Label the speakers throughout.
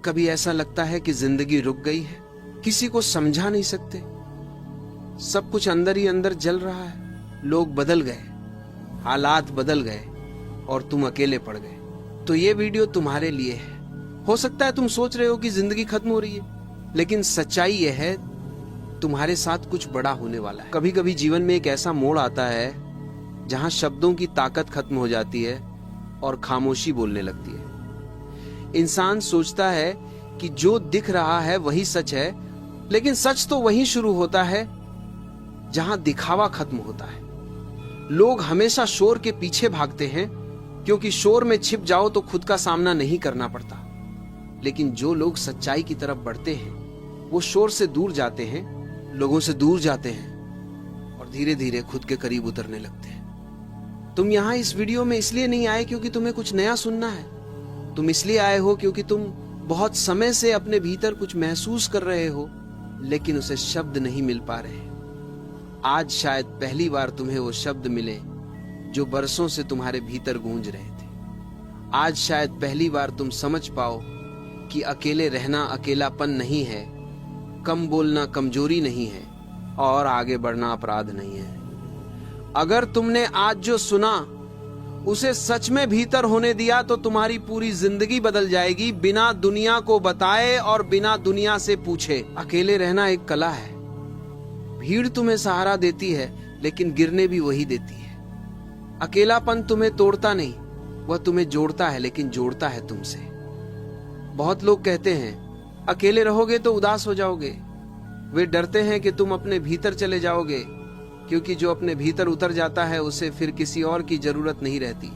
Speaker 1: कभी ऐसा लगता है कि जिंदगी रुक गई है, किसी को समझा नहीं सकते, सब कुछ अंदर ही अंदर जल रहा है। लोग बदल गए, हालात बदल गए और तुम अकेले पड़ गए। तो ये वीडियो तुम्हारे लिए है। हो सकता है तुम सोच रहे हो कि जिंदगी खत्म हो रही है, लेकिन सच्चाई यह है तुम्हारे साथ कुछ बड़ा होने वाला है। कभी कभी जीवन में एक ऐसा मोड़ आता है जहां शब्दों की ताकत खत्म हो जाती है और खामोशी बोलने लगती है। इंसान सोचता है कि जो दिख रहा है वही सच है, लेकिन सच तो वहीं शुरू होता है जहां दिखावा खत्म होता है। लोग हमेशा शोर के पीछे भागते हैं क्योंकि शोर में छिप जाओ तो खुद का सामना नहीं करना पड़ता। लेकिन जो लोग सच्चाई की तरफ बढ़ते हैं वो शोर से दूर जाते हैं, लोगों से दूर जाते हैं और धीरे धीरे खुद के करीब उतरने लगते हैं। तुम यहां इस वीडियो में इसलिए नहीं आए क्योंकि तुम्हें कुछ नया सुनना है। तुम इसलिए आए हो क्योंकि तुम बहुत समय से अपने भीतर कुछ महसूस कर रहे हो, लेकिन उसे शब्द नहीं मिल पा रहे। आज शायद पहली बार तुम्हें वो शब्द मिले जो बरसों से तुम्हारे भीतर गूंज रहे थे। आज शायद पहली बार तुम समझ पाओ कि अकेले रहना अकेलापन नहीं है, कम बोलना कमजोरी नहीं है और आगे बढ़ना अपराध नहीं है। अगर तुमने आज जो सुना उसे सच में भीतर होने दिया तो तुम्हारी पूरी जिंदगी बदल जाएगी, बिना दुनिया को बताए और बिना दुनिया से पूछे। अकेले रहना एक कला है। भीड़ तुम्हें सहारा देती है, लेकिन गिरने भी वही देती है। अकेलापन तुम्हें तोड़ता नहीं, वह तुम्हें जोड़ता है, लेकिन जोड़ता है तुमसे। बहुत लोग कहते हैं अकेले रहोगे तो उदास हो जाओगे। वे डरते हैं कि तुम अपने भीतर चले जाओगे, क्योंकि जो अपने भीतर उतर जाता है उसे फिर किसी और की जरूरत नहीं रहती।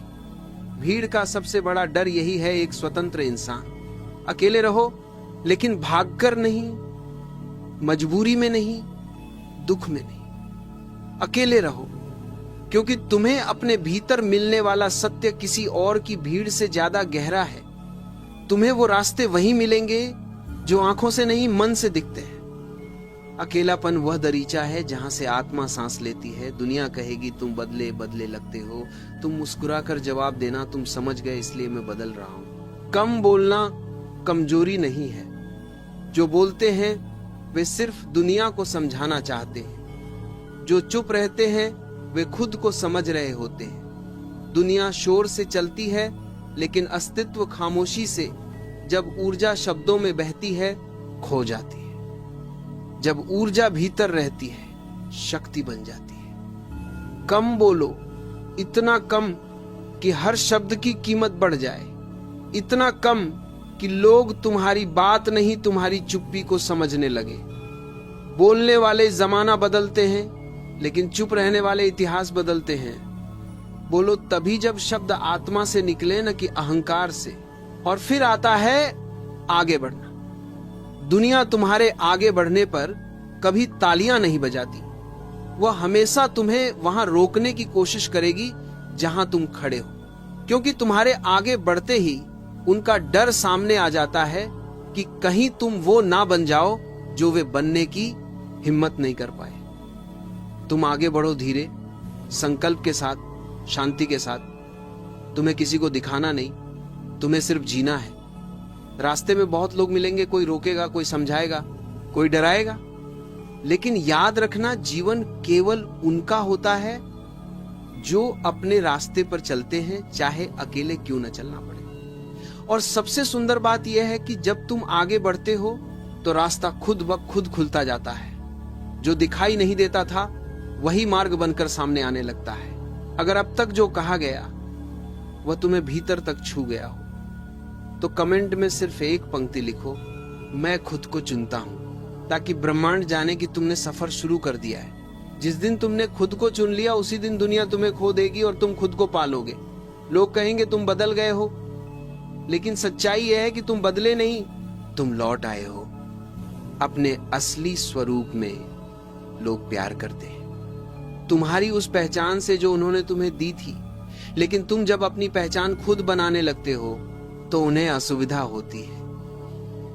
Speaker 1: भीड़ का सबसे बड़ा डर यही है, एक स्वतंत्र इंसान। अकेले रहो, लेकिन भागकर नहीं, मजबूरी में नहीं, दुख में नहीं। अकेले रहो क्योंकि तुम्हें अपने भीतर मिलने वाला सत्य किसी और की भीड़ से ज्यादा गहरा है। तुम्हें वो रास्ते वहीं मिलेंगे जो आंखों से नहीं मन से दिखते हैं। अकेलापन वह दरीचा है जहां से आत्मा सांस लेती है। दुनिया कहेगी तुम बदले बदले लगते हो, तुम मुस्कुराकर जवाब देना तुम समझ गए इसलिए मैं बदल रहा हूं। कम बोलना कमजोरी नहीं है। जो बोलते हैं वे सिर्फ दुनिया को समझाना चाहते हैं। जो चुप रहते हैं वे खुद को समझ रहे होते हैं। दुनिया शोर से चलती है, लेकिन अस्तित्व खामोशी से, जब ऊर्जा शब्दों में बहती है, खो जाती है। जब ऊर्जा भीतर रहती है, शक्ति बन जाती है। कम बोलो, इतना कम कि हर शब्द की कीमत बढ़ जाए, इतना कम कि लोग तुम्हारी बात नहीं तुम्हारी चुप्पी को समझने लगे। बोलने वाले जमाना बदलते हैं, लेकिन चुप रहने वाले इतिहास बदलते हैं। बोलो तभी जब शब्द आत्मा से निकले, न कि अहंकार से। और फिर आता है आगे बढ़ना। दुनिया तुम्हारे आगे बढ़ने पर कभी तालियां नहीं बजाती। वह हमेशा तुम्हें वहां रोकने की कोशिश करेगी जहां तुम खड़े हो, क्योंकि तुम्हारे आगे बढ़ते ही उनका डर सामने आ जाता है कि कहीं तुम वो ना बन जाओ जो वे बनने की हिम्मत नहीं कर पाए। तुम आगे बढ़ो धीरे, संकल्प के साथ, शांति के साथ। तुम्हें किसी को दिखाना नहीं, तुम्हें सिर्फ जीना है। रास्ते में बहुत लोग मिलेंगे, कोई रोकेगा, कोई समझाएगा, कोई डराएगा, लेकिन याद रखना जीवन केवल उनका होता है जो अपने रास्ते पर चलते हैं, चाहे अकेले क्यों न चलना पड़े। और सबसे सुंदर बात यह है कि जब तुम आगे बढ़ते हो तो रास्ता खुद ब खुद खुलता जाता है। जो दिखाई नहीं देता था वही मार्ग बनकर सामने आने लगता है। अगर अब तक जो कहा गया वह तुम्हें भीतर तक छू गया हो तो कमेंट में सिर्फ एक पंक्ति लिखो, मैं खुद को चुनता हूं, ताकि ब्रह्मांड जाने कि तुमने सफर शुरू कर दिया है। जिस दिन तुमने खुद को चुन लिया उसी दिन दुनिया तुम्हें खो देगी और तुम खुद को पालोगे। लोग कहेंगे तुम बदल गए हो, लेकिन सच्चाई यह है कि तुम बदले नहीं, तुम लौट आए हो। अपने असली स्वरूप में लोग प्यार करते हैं, तुम्हारी उस पहचान से जो उन्होंने तुम्हें दी थी। लेकिन तुम जब अपनी पहचान खुद बनाने लगते हो तो उन्हें असुविधा होती है।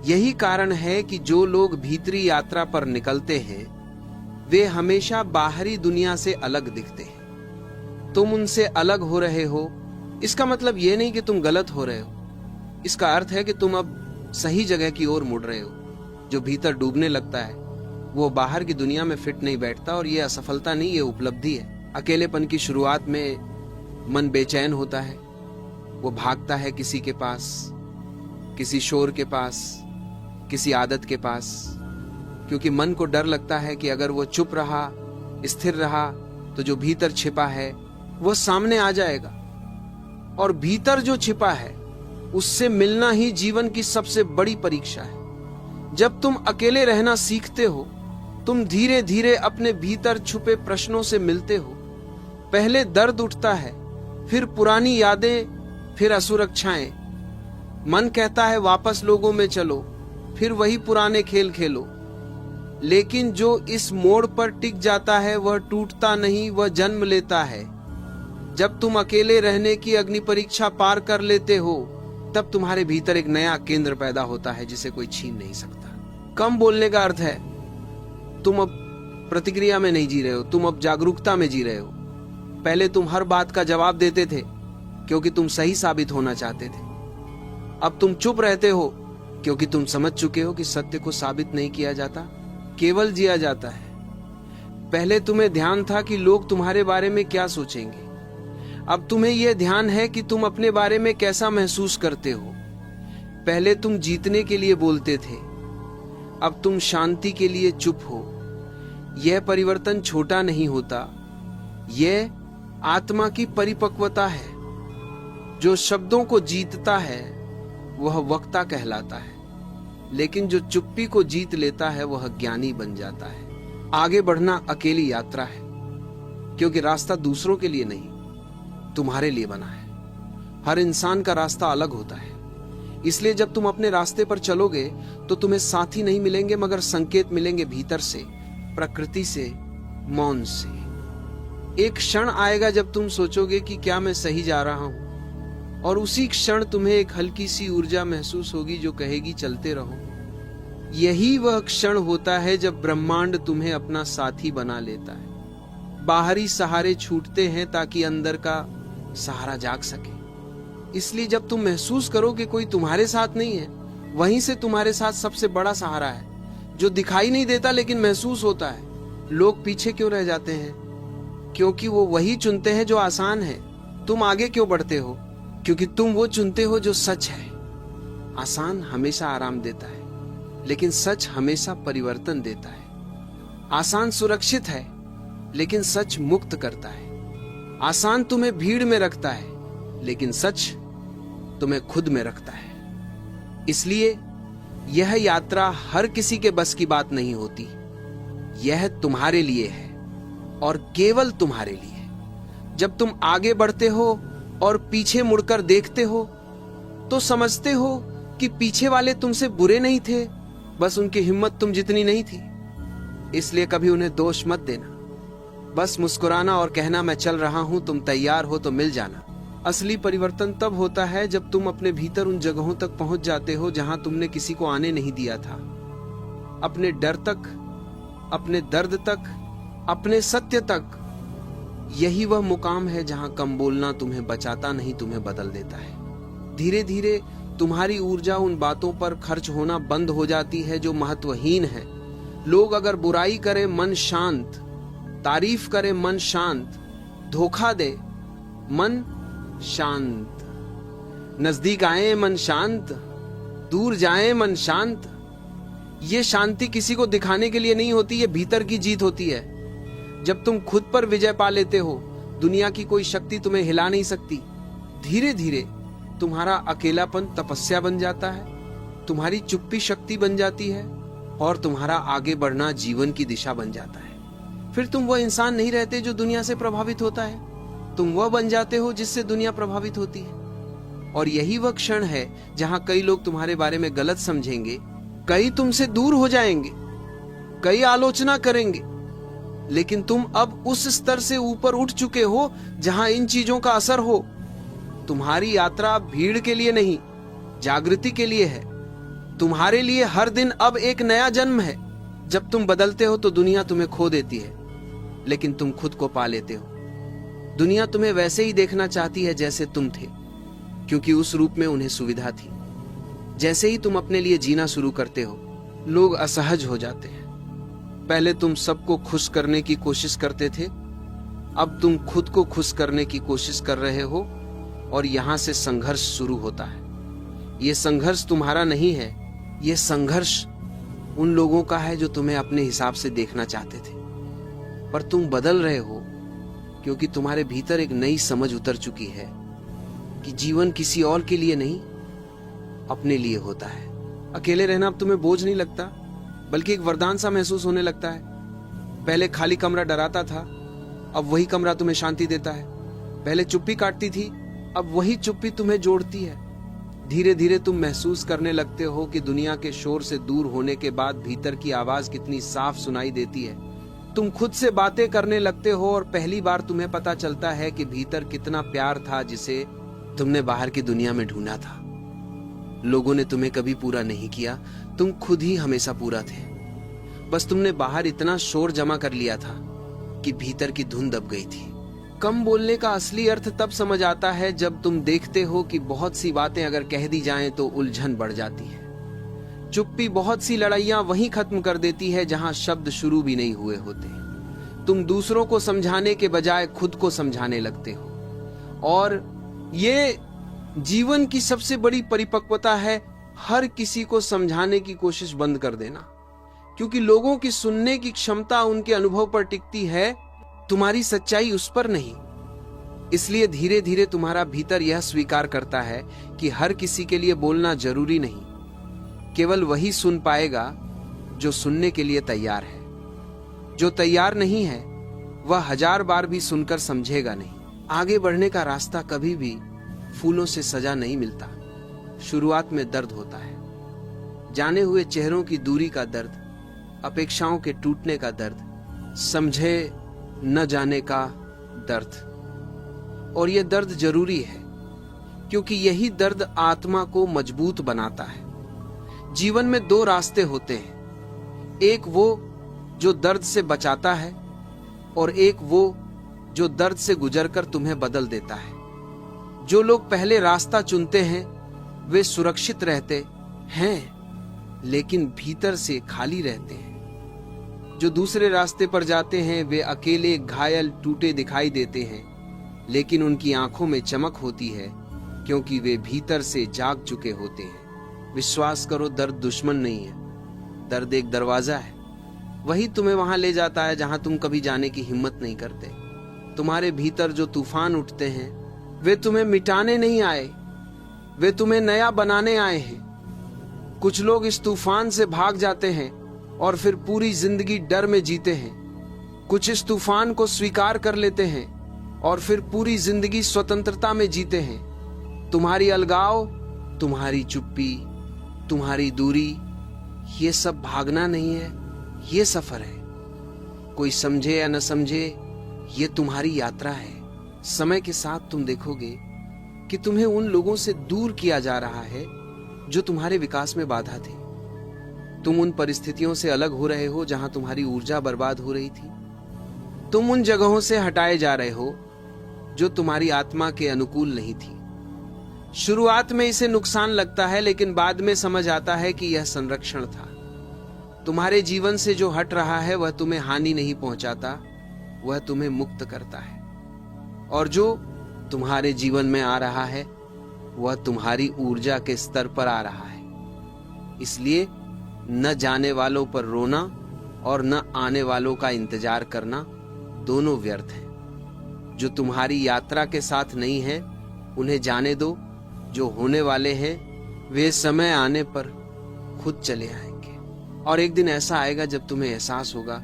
Speaker 1: यही कारण है कि जो लोग भीतरी यात्रा पर निकलते हैं वे हमेशा बाहरी दुनिया से अलग दिखते हैं। तुम उनसे अलग हो रहे हो, इसका मतलब यह नहीं कि तुम गलत हो रहे हो। इसका अर्थ है कि तुम अब सही जगह की ओर मुड़ रहे हो। जो भीतर डूबने लगता है वो बाहर की दुनिया में फिट नहीं बैठता, और ये असफलता नहीं, ये उपलब्धि है। अकेलेपन की शुरुआत में मन बेचैन होता है, वो भागता है किसी के पास, किसी शोर के पास, किसी आदत के पास, क्योंकि मन को डर लगता है कि अगर वो चुप रहा, स्थिर रहा, तो जो भीतर छिपा है वो सामने आ जाएगा। और भीतर जो छिपा है उससे मिलना ही जीवन की सबसे बड़ी परीक्षा है। जब तुम अकेले रहना सीखते हो, तुम धीरे धीरे अपने भीतर छुपे प्रश्नों से मिलते हो। पहले दर्द उठता है, फिर पुरानी यादें, फिर असुरक्षाएं। मन कहता है वापस लोगों में चलो, फिर वही पुराने खेल खेलो। लेकिन जो इस मोड़ पर टिक जाता है वह टूटता नहीं, वह जन्म लेता है। जब तुम अकेले रहने की अग्नि परीक्षा पार कर लेते हो, तब तुम्हारे भीतर एक नया केंद्र पैदा होता है जिसे कोई छीन नहीं सकता। कम बोलने का अर्थ है तुम अब प्रतिक्रिया में नहीं जी रहे हो, तुम अब जागरूकता में जी रहे हो। पहले तुम हर बात का जवाब देते थे क्योंकि तुम सही साबित होना चाहते थे। अब तुम चुप रहते हो क्योंकि तुम समझ चुके हो कि सत्य को साबित नहीं किया जाता, केवल जिया जाता है। पहले तुम्हें ध्यान था कि लोग तुम्हारे बारे में क्या सोचेंगे, अब तुम्हें यह ध्यान है कि तुम अपने बारे में कैसा महसूस करते हो। पहले तुम जीतने के लिए बोलते थे, अब तुम शांति के लिए चुप हो। यह परिवर्तन छोटा नहीं होता, यह आत्मा की परिपक्वता है। जो शब्दों को जीतता है वह वक्ता कहलाता है, लेकिन जो चुप्पी को जीत लेता है वह ज्ञानी बन जाता है। आगे बढ़ना अकेली यात्रा है, क्योंकि रास्ता दूसरों के लिए नहीं, तुम्हारे लिए बना है। हर इंसान का रास्ता अलग होता है, इसलिए जब तुम अपने रास्ते पर चलोगे तो तुम्हें साथी नहीं मिलेंगे, मगर संकेत मिलेंगे भीतर से, प्रकृति से, मौन से। एक क्षण आएगा जब तुम सोचोगे कि क्या मैं सही जा रहा हूं, और उसी क्षण तुम्हें एक हल्की सी ऊर्जा महसूस होगी जो कहेगी चलते रहो। यही वह क्षण होता है जब ब्रह्मांड तुम्हें अपना साथी बना लेता है। बाहरी सहारे छूटते हैं ताकि अंदर का सहारा जाग सके। इसलिए जब तुम महसूस करो कि कोई तुम्हारे साथ नहीं है, वहीं से तुम्हारे साथ सबसे बड़ा सहारा है, जो दिखाई नहीं देता लेकिन महसूस होता है। लोग पीछे क्यों रह जाते हैं? क्योंकि वो वही चुनते हैं जो आसान है। तुम आगे क्यों बढ़ते हो? क्योंकि तुम वो चुनते हो जो सच है। आसान हमेशा आराम देता है, लेकिन सच हमेशा परिवर्तन देता है। आसान सुरक्षित है, लेकिन सच मुक्त करता है। आसान तुम्हें भीड़ में रखता है, लेकिन सच तुम्हें खुद में रखता है। इसलिए यह यात्रा हर किसी के बस की बात नहीं होती। यह तुम्हारे लिए है और केवल तुम्हारे लिए। जब तुम आगे बढ़ते हो और पीछे मुड़कर देखते हो तो समझते हो कि पीछे वाले तुमसे बुरे नहीं थे, बस उनकी हिम्मत तुम जितनी नहीं थी। इसलिए कभी उन्हें दोष मत देना, बस मुस्कुराना और कहना मैं चल रहा हूं, तुम तैयार हो तो मिल जाना। असली परिवर्तन तब होता है जब तुम अपने भीतर उन जगहों तक पहुंच जाते हो जहां तुमने किसी को आने नहीं दिया था। अपने डर तक, अपने दर्द तक, अपने सत्य तक। यही वह मुकाम है जहां कम बोलना तुम्हें बचाता नहीं, तुम्हें बदल देता है। धीरे धीरे तुम्हारी ऊर्जा उन बातों पर खर्च होना बंद हो जाती है जो महत्वहीन है। लोग अगर बुराई करें मन शांत, तारीफ करें मन शांत, धोखा दे मन शांत, नजदीक आए मन शांत, दूर जाए मन शांत। ये शांति किसी को दिखाने के लिए नहीं होती, ये भीतर की जीत होती है। जब तुम खुद पर विजय पा लेते हो, दुनिया की कोई शक्ति तुम्हें हिला नहीं सकती। धीरे धीरे तुम्हारा अकेलापन तपस्या बन जाता है, तुम्हारी चुप्पी शक्ति बन जाती है, और तुम्हारा आगे बढ़ना जीवन की दिशा बन जाता है। फिर तुम वह इंसान नहीं रहते जो दुनिया से प्रभावित होता है, तुम वह बन जाते हो जिससे दुनिया प्रभावित होती है। और यही वह क्षण है जहां कई लोग तुम्हारे बारे में गलत समझेंगे, कई तुमसे दूर हो जाएंगे, कई आलोचना करेंगे, लेकिन तुम अब उस स्तर से ऊपर उठ चुके हो जहां इन चीजों का असर हो। तुम्हारी यात्रा भीड़ के लिए नहीं, जागृति के लिए है। तुम्हारे लिए हर दिन अब एक नया जन्म है। जब तुम बदलते हो तो दुनिया तुम्हें खो देती है, लेकिन तुम खुद को पा लेते हो। दुनिया तुम्हें वैसे ही देखना चाहती है जैसे तुम थे, क्योंकि उस रूप में उन्हें सुविधा थी। जैसे ही तुम अपने लिए जीना शुरू करते हो, लोग असहज हो जाते हैं। पहले तुम सबको खुश करने की कोशिश करते थे, अब तुम खुद को खुश करने की कोशिश कर रहे हो और यहां से संघर्ष शुरू होता है। यह संघर्ष तुम्हारा नहीं है, यह संघर्ष उन लोगों का है जो तुम्हें अपने हिसाब से देखना चाहते थे। पर तुम बदल रहे हो क्योंकि तुम्हारे भीतर एक नई समझ उतर चुकी है कि जीवन किसी और के लिए नहीं, अपने लिए होता है। अकेले रहना अब तुम्हें बोझ नहीं लगता, बल्कि एक वरदान सा महसूस होने लगता है। पहले खाली कमरा डराता था, अब वही कमरा तुम्हें शांति देता है। पहले चुप्पी काटती थी, अब वही चुप्पी तुम्हें जोड़ती है। धीरे धीरे तुम महसूस करने लगते हो कि दुनिया के शोर से दूर होने के बाद भीतर की आवाज कितनी साफ सुनाई देती है। तुम खुद से बातें करने लगते हो और पहली बार तुम्हें पता चलता है कि भीतर कितना प्यार था जिसे तुमने बाहर की दुनिया में ढूंढा था। लोगों ने तुम्हें कभी पूरा नहीं किया, तुम खुद ही हमेशा पूरा थे। बस तुमने बाहर इतना शोर जमा कर लिया था कि भीतर की धुन दब गई थी। कम बोलने का असली अर्थ तब समझ आता है जब तुम देखते हो कि बहुत सी बातें अगर कह दी जाएं तो उलझन बढ़ जाती है। चुप्पी बहुत सी लड़ाइयां वहीं खत्म कर देती है जहां शब्द शुरू भी नहीं हुए होते। तुम दूसरों को समझाने के बजाय खुद को समझाने लगते हो। और ये जीवन की सबसे बड़ी परिपक्वता है, हर किसी को समझाने की कोशिश बंद कर देना। क्योंकि लोगों की सुनने की क्षमता उनके अनुभव पर टिकती है, तुम्हारी सच्चाई उस पर नहीं। इसलिए धीरे धीरे तुम्हारा भीतर यह स्वीकार करता है कि हर किसी के लिए बोलना जरूरी नहीं, केवल वही सुन पाएगा जो सुनने के लिए तैयार है। जो तैयार नहीं है वह 1000 बार भी सुनकर समझेगा नहीं। आगे बढ़ने का रास्ता कभी भी फूलों से सजा नहीं मिलता। शुरुआत में दर्द होता है, जाने हुए चेहरों की दूरी का दर्द, अपेक्षाओं के टूटने का दर्द, समझे न जाने का दर्द। और यह दर्द जरूरी है क्योंकि यही दर्द आत्मा को मजबूत बनाता है। जीवन में 2 रास्ते होते हैं, एक वो जो दर्द से बचाता है और एक वो जो दर्द से गुजरकर तुम्हें बदल देता है। जो लोग पहले रास्ता चुनते हैं वे सुरक्षित रहते हैं लेकिन भीतर से खाली रहते हैं। जो दूसरे रास्ते पर जाते हैं वे अकेले, घायल, टूटे दिखाई देते हैं, लेकिन उनकी आंखों में चमक होती है क्योंकि वे भीतर से जाग चुके होते हैं। विश्वास करो, दर्द दुश्मन नहीं है, दर्द एक दरवाजा है। वही तुम्हें वहां ले जाता है जहां तुम कभी जाने की हिम्मत नहीं करते। तुम्हारे भीतर जो तूफान उठते हैं वे तुम्हें मिटाने नहीं आए, वे तुम्हें नया बनाने आए हैं। कुछ लोग इस तूफान से भाग जाते हैं और फिर पूरी जिंदगी डर में जीते हैं। कुछ इस तूफान को स्वीकार कर लेते हैं और फिर पूरी जिंदगी स्वतंत्रता में जीते हैं। तुम्हारी अलगाव, तुम्हारी चुप्पी, तुम्हारी दूरी, ये सब भागना नहीं है, ये सफर है। कोई समझे या न समझे, ये तुम्हारी यात्रा है। समय के साथ तुम देखोगे कि तुम्हें उन लोगों से दूर किया जा रहा है जो तुम्हारे विकास में बाधा थे। तुम उन परिस्थितियों से अलग हो रहे हो जहां तुम्हारी ऊर्जा बर्बाद हो रही थी। तुम उन जगहों से हटाए जा रहे हो जो तुम्हारी आत्मा के अनुकूल नहीं थी। शुरुआत में इसे नुकसान लगता है, लेकिन बाद में समझ आता है कि यह संरक्षण था। तुम्हारे जीवन से जो हट रहा है वह तुम्हें हानि नहीं पहुंचाता, वह तुम्हें मुक्त करता है। और जो तुम्हारे जीवन में आ रहा है वह तुम्हारी ऊर्जा के स्तर पर आ रहा है। इसलिए न जाने वालों पर रोना और न आने वालों का इंतजार करना दोनों व्यर्थ हैं। जो तुम्हारी यात्रा के साथ नहीं है उन्हें जाने दो। जो होने वाले हैं वे समय आने पर खुद चले आएंगे। और एक दिन ऐसा आएगा जब तुम्हें एहसास होगा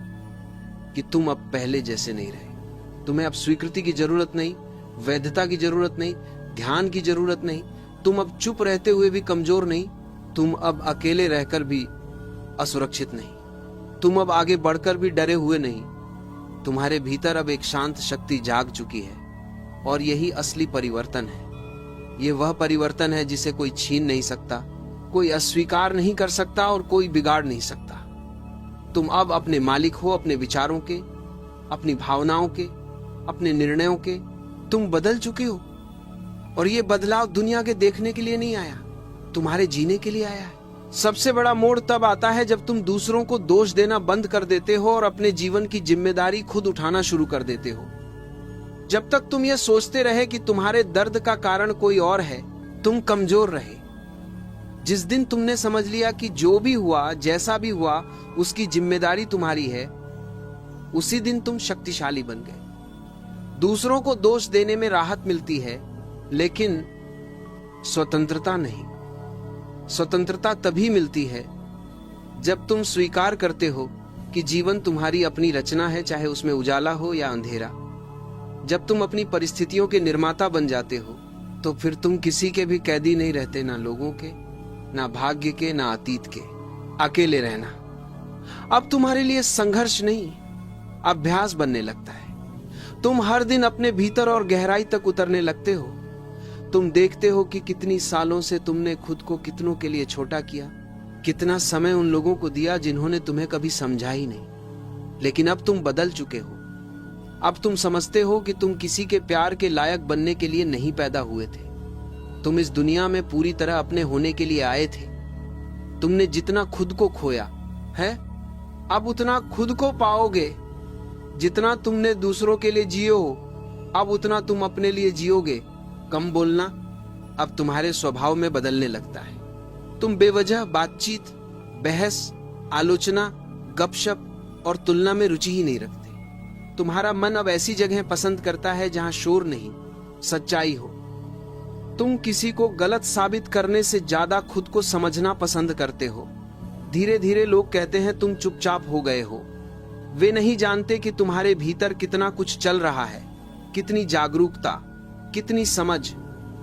Speaker 1: कि तुम अब पहले जैसे नहीं रहे। तुम्हें अब स्वीकृति की जरूरत नहीं, वैधता की जरूरत नहीं, ध्यान की जरूरत नहीं। तुम अब चुप रहते हुए भी कमजोर नहीं, तुम अब अकेले रहकर भी असुरक्षित नहीं, तुम अब आगे बढ़कर भी डरे हुए नहीं। तुम्हारे भीतर अब एक शांत शक्ति जाग चुकी है और यही असली परिवर्तन है। ये वह परिवर्तन है जिसे कोई छीन नहीं सकता, कोई अस्वीकार नहीं कर सकता और कोई बिगाड़ नहीं सकता। तुम अब अपने मालिक हो, अपने विचारों के, अपनी भावनाओं के, अपने निर्णयों के। तुम बदल चुके हो और ये बदलाव दुनिया के देखने के लिए नहीं आया, तुम्हारे जीने के लिए आया है। सबसे बड़ा मोड़ तब आता है जब तुम दूसरों को दोष देना बंद कर देते हो और अपने जीवन की जिम्मेदारी खुद उठाना शुरू कर देते हो। जब तक तुम यह सोचते रहे कि तुम्हारे दर्द का कारण कोई और है, तुम कमजोर रहे। जिस दिन तुमने समझ लिया कि जो भी हुआ, जैसा भी हुआ, उसकी जिम्मेदारी तुम्हारी है, उसी दिन तुम शक्तिशाली बन गए। दूसरों को दोष देने में राहत मिलती है, लेकिन स्वतंत्रता नहीं। स्वतंत्रता तभी मिलती है जब तुम स्वीकार करते हो कि जीवन तुम्हारी अपनी रचना है, चाहे उसमें उजाला हो या अंधेरा। जब तुम अपनी परिस्थितियों के निर्माता बन जाते हो, तो फिर तुम किसी के भी कैदी नहीं रहते, ना लोगों के, ना भाग्य के, ना अतीत के। अकेले रहना अब तुम्हारे लिए संघर्ष नहीं, अभ्यास बनने लगता है। तुम हर दिन अपने भीतर और गहराई तक उतरने लगते हो। तुम देखते हो कि कितनी सालों से तुमने खुद को कितनों के लिए छोटा किया, कितना समय उन लोगों को दिया जिन्होंने तुम्हें कभी समझा ही नहीं। लेकिन अब तुम बदल चुके हो। अब तुम समझते हो कि तुम किसी के प्यार के लायक बनने के लिए नहीं पैदा हुए थे। तुम इस दुनिया में पूरी तरह अपने होने के लिए आए थे। तुमने जितना खुद को खोया है, अब उतना खुद को पाओगे। जितना तुमने दूसरों के लिए जियो, अब उतना तुम अपने लिए जियोगे। कम बोलना अब तुम्हारे स्वभाव में बदलने लगता है। तुम बेवजह बातचीत, बहस, आलोचना, गपशप और तुलना में रुचि ही नहीं रखते। तुम्हारा मन अब ऐसी जगह पसंद करता है जहां शोर नहीं, सच्चाई हो। तुम किसी को गलत साबित करने से ज्यादा खुद को समझना पसंद करते हो। धीरे धीरे लोग कहते हैं तुम चुपचाप हो गए हो। वे नहीं जानते कि तुम्हारे भीतर कितना कुछ चल रहा है, कितनी जागरूकता, कितनी समझ,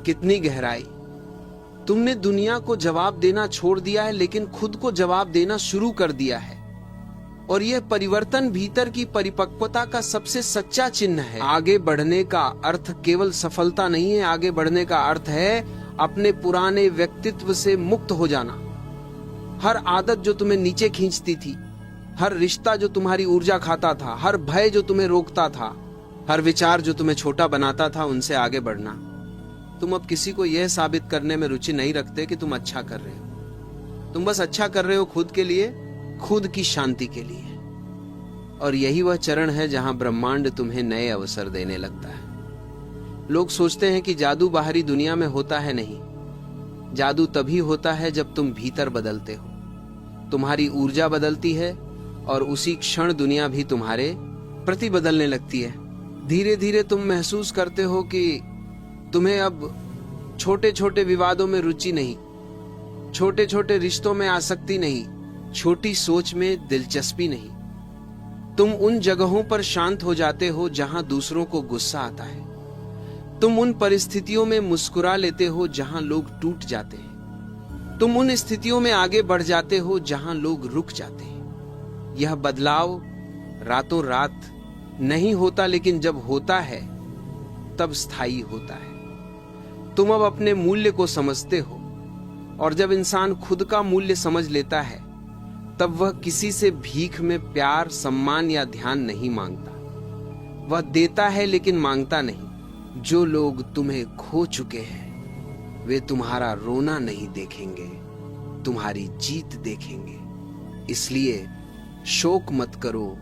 Speaker 1: कितनी गहराई। तुमने दुनिया को जवाब देना छोड़ दिया है, लेकिन खुद को जवाब देना शुरू कर दिया है। और यह परिवर्तन भीतर की परिपक्वता का सबसे सच्चा चिन्ह है। आगे बढ़ने का अर्थ केवल सफलता नहीं है। आगे बढ़ने का अर्थ है अपने पुराने व्यक्तित्व से मुक्त हो जाना। हर आदत जो तुम्हें नीचे खींचती थी, हर रिश्ता जो तुम्हारी ऊर्जा खाता था, हर भय जो तुम्हें रोकता था, हर विचार जो तुम्हें छोटा बनाता था, उनसे आगे बढ़ना। तुम अब किसी को यह साबित करने में रुचि नहीं रखते कि तुम अच्छा कर रहे हो। तुम बस अच्छा कर रहे हो खुद के लिए, खुद की शांति के लिए। और यही वह चरण है जहां ब्रह्मांड तुम्हें नए अवसर देने लगता है। लोग सोचते हैं कि जादू बाहरी दुनिया में होता है। नहीं, जादू तभी होता है जब तुम भीतर बदलते हो। तुम्हारी ऊर्जा बदलती है और उसी क्षण दुनिया भी तुम्हारे प्रति बदलने लगती है। धीरे धीरे तुम महसूस करते हो कि तुम्हें अब छोटे छोटे विवादों में रुचि नहीं, छोटे छोटे रिश्तों में आसक्ति नहीं, छोटी सोच में दिलचस्पी नहीं। तुम उन जगहों पर शांत हो जाते हो जहां दूसरों को गुस्सा आता है। तुम उन परिस्थितियों में मुस्कुरा लेते हो जहां लोग टूट जाते हैं। तुम उन स्थितियों में आगे बढ़ जाते हो जहां लोग रुक जाते हैं। यह बदलाव रातों रात नहीं होता, लेकिन जब होता है तब स्थायी होता है। तुम अब अपने मूल्य को समझते हो, और जब इंसान खुद का मूल्य समझ लेता है, तब वह किसी से भीख में प्यार, सम्मान या ध्यान नहीं मांगता। वह देता है लेकिन मांगता नहीं। जो लोग तुम्हें खो चुके हैं, वे तुम्हारा रोना नहीं देखेंगे, तुम्हारी जीत देखेंगे। इसलिए शोक मत करो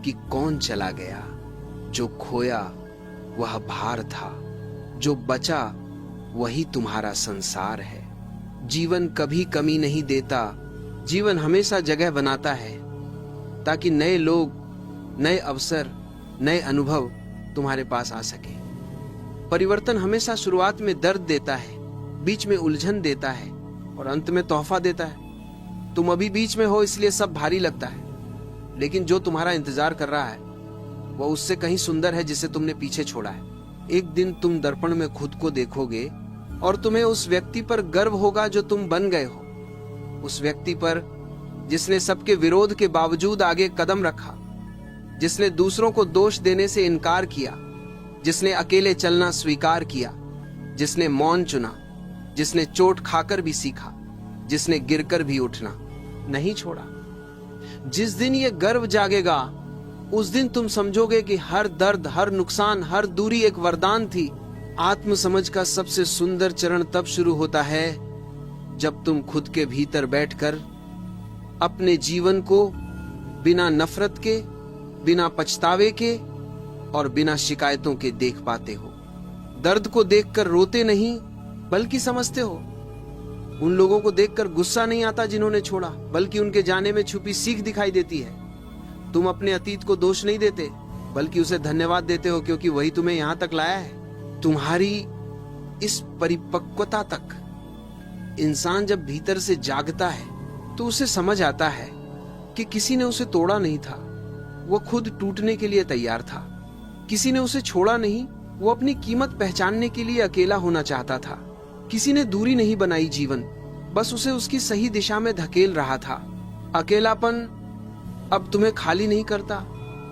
Speaker 1: कि कौन चला गया। जो खोया वह भार था, जो बचा वही तुम्हारा संसार है। जीवन कभी कमी नहीं देता, जीवन हमेशा जगह बनाता है, ताकि नए लोग, नए अवसर, नए अनुभव तुम्हारे पास आ सके। परिवर्तन हमेशा शुरुआत में दर्द देता है, बीच में उलझन देता है और अंत में तोहफा देता है। तुम अभी बीच में हो, इसलिए सब भारी लगता है, लेकिन जो तुम्हारा इंतजार कर रहा है वह उससे कहीं सुंदर है जिसे तुमने पीछे छोड़ा है। एक दिन तुम दर्पण में खुद को देखोगे और तुम्हें उस व्यक्ति पर गर्व होगा जो तुम बन गए हो। उस व्यक्ति पर जिसने सबके विरोध के बावजूद आगे कदम रखा, जिसने दूसरों को दोष देने से इनकार किया, जिसने अकेले चलना स्वीकार किया, जिसने मौन चुना, जिसने चोट खाकर भी सीखा, जिसने गिरकर भी उठना नहीं छोड़ा। जिस दिन ये गर्व जागेगा, उस दिन तुम समझोगे कि हर दर्द, हर नुकसान, हर दूरी एक वरदान थी। आत्म समझ का सबसे सुंदर चरण तब शुरू होता है जब तुम खुद के भीतर बैठकर अपने जीवन को बिना नफरत के, बिना पछतावे के और बिना शिकायतों के देख पाते हो। दर्द को देखकर रोते नहीं बल्कि समझते हो। उन लोगों को देखकर गुस्सा नहीं आता जिन्होंने छोड़ा, बल्कि उनके जाने में छुपी सीख दिखाई देती है। तुम अपने अतीत को दोष नहीं देते बल्कि उसे धन्यवाद देते हो, क्योंकि वही तुम्हें यहां तक लाया है। तुम्हारी इस परिपक्वता तक इंसान जब भीतर से जागता है तो उसे समझ आता है कि किसी ने उसे तोड़ा नहीं था, वो खुद टूटने के लिए तैयार था। किसी ने उसे छोड़ा नहीं, वो अपनी कीमत पहचानने के लिए अकेला होना चाहता था। किसी ने दूरी नहीं बनाई जीवन, बस उसे उसकी सही दिशा में धकेल रहा था। अकेलापन अब तुम्हें खाली नहीं करता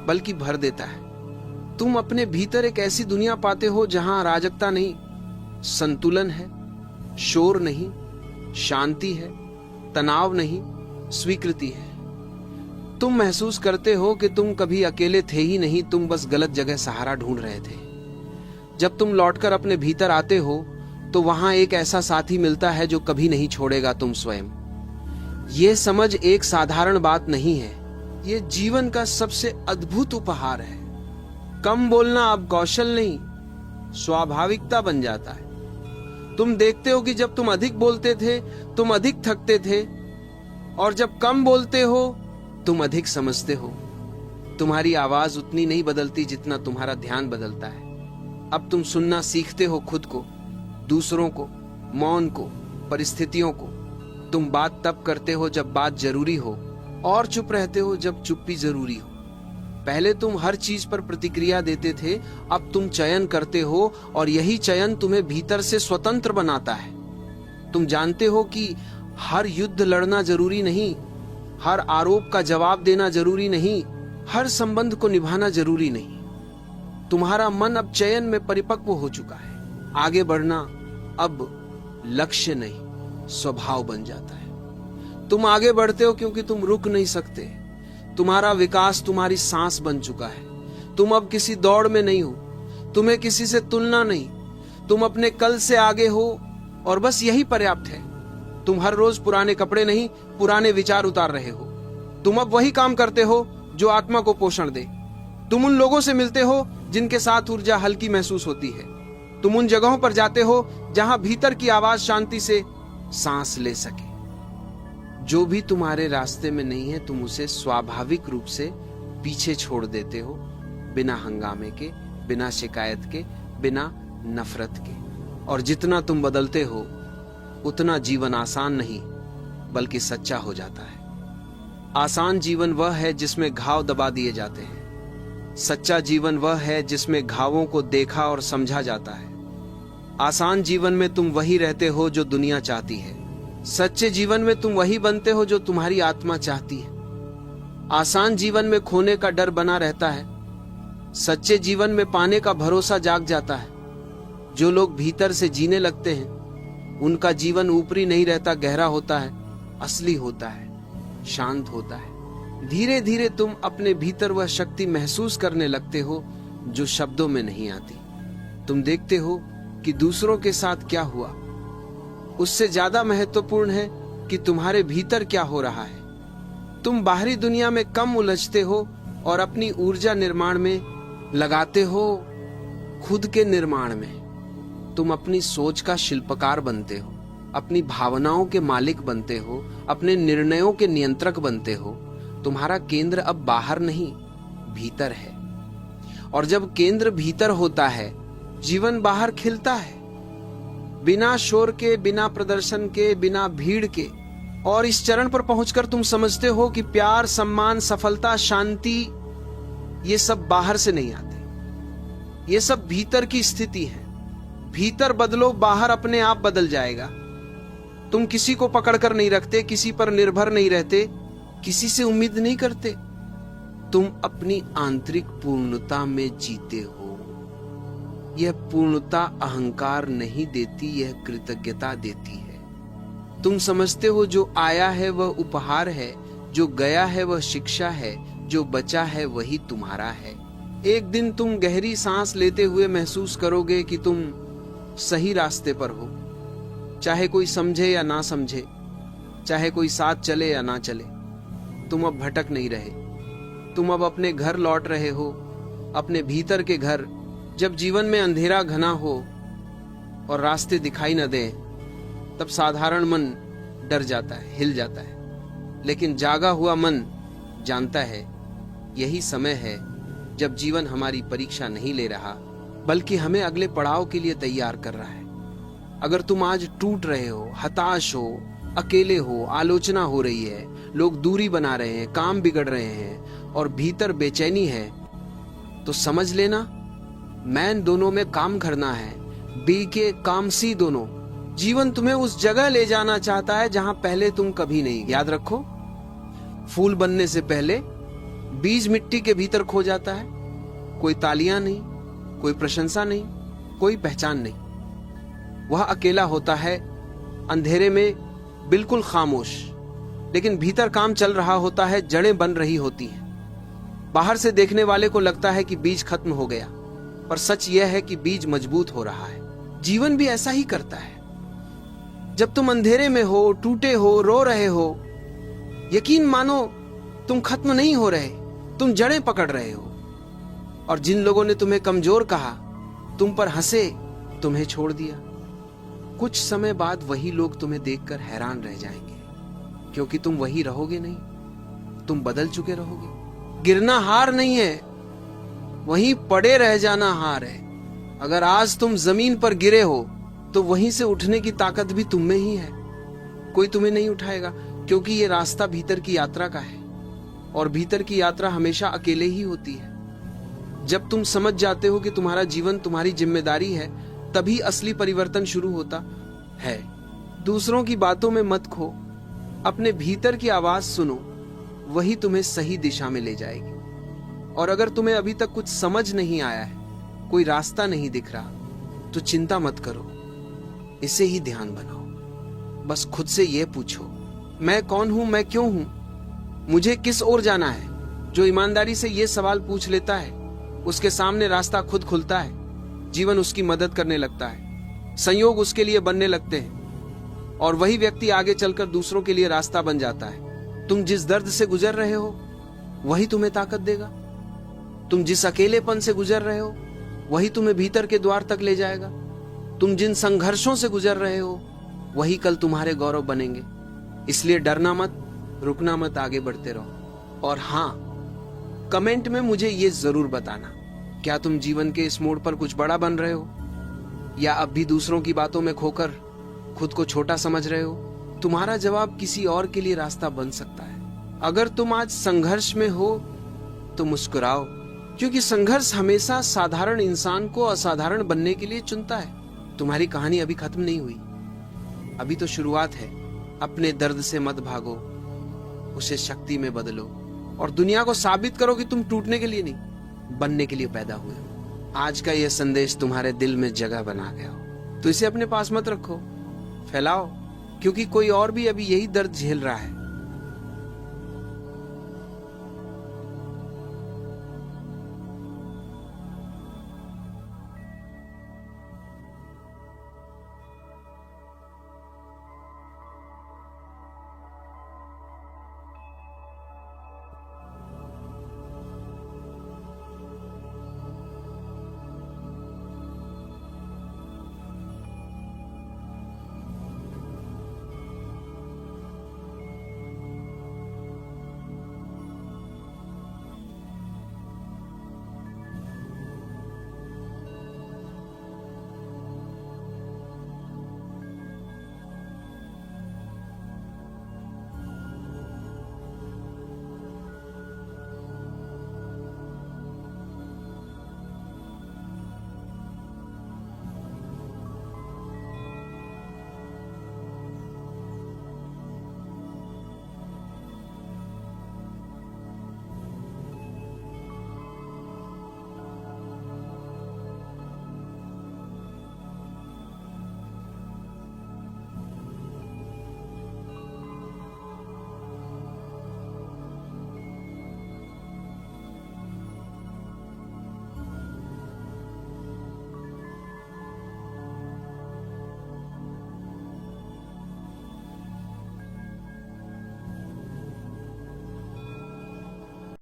Speaker 1: बल्कि भर देता है। तुम अपने भीतर एक ऐसी दुनिया पाते हो जहां अराजकता नहीं, संतुलन है, शोर नहीं, शांति है, तनाव नहीं, स्वीकृति है। तुम महसूस करते हो कि तुम कभी अकेले थे ही नहीं, तुम बस गलत जगह सहारा ढूंढ रहे थे। जब तुम लौटकर अपने भीतर आते हो तो वहां एक ऐसा साथी मिलता है जो कभी नहीं छोड़ेगा तुम स्वयं। यह समझ एक साधारण बात नहीं है, ये जीवन का सबसे अद्भुत उपहार है। कम बोलना अब कौशल नहीं, स्वाभाविकता बन जाता है। तुम देखते हो कि जब तुम अधिक बोलते थे तुम अधिक थकते थे, और जब कम बोलते हो तुम अधिक समझते हो। तुम्हारी आवाज उतनी नहीं बदलती जितना तुम्हारा ध्यान बदलता है। अब तुम सुनना सीखते हो, खुद को, दूसरों को, मौन को, परिस्थितियों को। तुम बात तब करते हो जब बात जरूरी हो, और चुप रहते हो जब चुप्पी जरूरी हो। पहले तुम हर चीज पर प्रतिक्रिया देते थे, अब तुम चयन करते हो, और यही चयन तुम्हें भीतर से स्वतंत्र बनाता है। तुम जानते हो कि हर युद्ध लड़ना जरूरी नहीं, हर आरोप का जवाब देना जरूरी नहीं, हर संबंध को निभाना जरूरी नहीं। तुम्हारा मन अब चयन में परिपक्व हो चुका है। आगे बढ़ना अब लक्ष्य नहीं, स्वभाव बन जाता है। तुम आगे बढ़ते हो क्योंकि तुम रुक नहीं सकते। तुम्हारा विकास तुम्हारी सांस बन चुका है। तुम अब किसी दौड़ में नहीं हो, तुम्हें किसी से तुलना नहीं। तुम अपने कल से आगे हो और बस यही पर्याप्त है। तुम हर रोज पुराने कपड़े नहीं, पुराने विचार उतार रहे हो। तुम अब वही काम करते हो जो आत्मा को पोषण दे। तुम उन लोगों से मिलते हो जिनके साथ ऊर्जा हल्की महसूस होती है। तुम उन जगहों पर जाते हो जहां भीतर की आवाज शांति से सांस ले सके। जो भी तुम्हारे रास्ते में नहीं है तुम उसे स्वाभाविक रूप से पीछे छोड़ देते हो, बिना हंगामे के, बिना शिकायत के, बिना नफरत के। और जितना तुम बदलते हो उतना जीवन आसान नहीं बल्कि सच्चा हो जाता है। आसान जीवन वह है जिसमें घाव दबा दिए जाते हैं। सच्चा जीवन वह है जिसमें घावों को देखा और समझा जाता है। आसान जीवन में तुम वही रहते हो जो दुनिया चाहती है। सच्चे जीवन में तुम वही बनते हो जो तुम्हारी आत्मा चाहती है। आसान जीवन में खोने का डर बना रहता है, सच्चे जीवन में पाने का भरोसा जाग जाता है। जो लोग भीतर से जीने लगते हैं उनका जीवन ऊपरी नहीं रहता, गहरा होता है, असली होता है, शांत होता है। धीरे धीरे तुम अपने भीतर वह शक्ति महसूस करने लगते हो जो शब्दों में नहीं आती। तुम देखते हो कि दूसरों के साथ क्या हुआ, उससे ज्यादा महत्वपूर्ण है कि तुम्हारे भीतर क्या हो रहा है। तुम बाहरी दुनिया में कम उलझते हो और अपनी ऊर्जा निर्माण में लगाते हो, खुद के निर्माण में। तुम अपनी सोच का शिल्पकार बनते हो, अपनी भावनाओं के मालिक बनते हो, अपने निर्णयों के नियंत्रक बनते हो। तुम्हारा केंद्र अब बाहर नहीं, भीतर है। और जब केंद्र भीतर होता है, जीवन बाहर खिलता है, बिना शोर के, बिना प्रदर्शन के, बिना भीड़ के। और इस चरण पर पहुंचकर तुम समझते हो कि प्यार, सम्मान, सफलता, शांति, ये सब बाहर से नहीं आते, ये सब भीतर की स्थिति है। भीतर बदलो, बाहर अपने आप बदल जाएगा। तुम किसी को पकड़कर नहीं रखते, किसी पर निर्भर नहीं रहते, किसी से उम्मीद नहीं करते। तुम अपनी आंतरिक पूर्णता में जीते हो। यह पूर्णता अहंकार नहीं देती, यह कृतज्ञता देती है। तुम समझते हो जो आया है वह उपहार है, जो गया है वह शिक्षा है, जो बचा है वही तुम्हारा है। एक दिन तुम गहरी सांस लेते हुए महसूस करोगे कि तुम सही रास्ते पर हो। चाहे कोई समझे या ना समझे, चाहे कोई साथ चले या ना चले, तुम अब भटक नहीं रहे। तुम अब अपने घर लौट रहे हो, अपने भीतर के घर। जब जीवन में अंधेरा घना हो और रास्ते दिखाई न दे, तब साधारण मन डर जाता है, हिल जाता है। लेकिन जागा हुआ मन जानता है यही समय है जब जीवन हमारी परीक्षा नहीं ले रहा, बल्कि हमें अगले पड़ाव के लिए तैयार कर रहा है। अगर तुम आज टूट रहे हो, हताश हो, अकेले हो, आलोचना हो रही है, लोग दूरी बना रहे हैं, काम बिगड़ रहे हैं और भीतर बेचैनी है, तो समझ लेना मैन दोनों में काम करना है, बी के काम सी दोनों। जीवन तुम्हें उस जगह ले जाना चाहता है जहां पहले तुम कभी नहीं। याद रखो, फूल बनने से पहले बीज मिट्टी के भीतर खो जाता है। कोई तालियां नहीं, कोई प्रशंसा नहीं, कोई पहचान नहीं। वह अकेला होता है, अंधेरे में बिल्कुल खामोश, लेकिन भीतर काम चल रहा होता है, जड़ें बन रही होती हैं। बाहर से देखने वाले को लगता है कि बीज खत्म हो गया, पर सच यह है कि बीज मजबूत हो रहा है। जीवन भी ऐसा ही करता है। जब तुम अंधेरे में हो, टूटे हो, रो रहे हो, यकीन मानो तुम खत्म नहीं हो रहे, तुम जड़ें पकड़ रहे हो। और जिन लोगों ने तुम्हें कमजोर कहा, तुम पर हंसे, तुम्हें छोड़ दिया, कुछ समय बाद वही लोग तुम्हें देखकर हैरान रह जाएंगे, क्योंकि तुम वही रहोगे नहीं, तुम बदल चुके रहोगे। गिरना हार नहीं है, वहीं पड़े रह जाना हार है। अगर आज तुम जमीन पर गिरे हो तो वहीं से उठने की ताकत भी तुम में ही है। कोई तुम्हें नहीं उठाएगा, क्योंकि ये रास्ता भीतर की यात्रा का है, और भीतर की यात्रा हमेशा अकेले ही होती है। जब तुम समझ जाते हो कि तुम्हारा जीवन तुम्हारी जिम्मेदारी है, तभी असली परिवर्तन शुरू होता है। दूसरों की बातों में मत खो, अपने भीतर की आवाज सुनो, वही तुम्हें सही दिशा में ले जाएगी। और अगर तुम्हें अभी तक कुछ समझ नहीं आया है, कोई रास्ता नहीं दिख रहा, तो चिंता मत करो, इसे ही ध्यान बनाओ। बस खुद से यह पूछो, मैं कौन हूं, मैं क्यों हूं, मुझे किस ओर जाना है। जो ईमानदारी से यह सवाल पूछ लेता है, उसके सामने रास्ता खुद खुलता है। जीवन उसकी मदद करने लगता है, संयोग उसके लिए बनने लगते हैं, और वही व्यक्ति आगे चलकर दूसरों के लिए रास्ता बन जाता है। तुम जिस दर्द से गुजर रहे हो, वही तुम्हें ताकत देगा। तुम जिस अकेलेपन से गुजर रहे हो, वही तुम्हें भीतर के द्वार तक ले जाएगा। तुम जिन संघर्षों से गुजर रहे हो, वही कल तुम्हारे गौरव बनेंगे। इसलिए डरना मत, रुकना मत, आगे बढ़ते रहो। और हाँ, कमेंट में मुझे ये जरूर बताना, क्या तुम जीवन के इस मोड़ पर कुछ बड़ा बन रहे हो, या अब भी दूसरों की बातों में खोकर खुद को छोटा समझ रहे हो। तुम्हारा जवाब किसी और के लिए रास्ता बन सकता है। अगर तुम आज संघर्ष में हो तो मुस्कुराओ, क्योंकि संघर्ष हमेशा साधारण इंसान को असाधारण बनने के लिए चुनता है। तुम्हारी कहानी अभी खत्म नहीं हुई, अभी तो शुरुआत है। अपने दर्द से मत भागो, उसे शक्ति में बदलो, और दुनिया को साबित करो कि तुम टूटने के लिए नहीं, बनने के लिए पैदा हुए हो। आज का यह संदेश तुम्हारे दिल में जगह बना गया हो, तो इसे अपने पास मत रखो, फैलाओ, क्योंकि कोई और भी अभी यही दर्द झेल रहा है।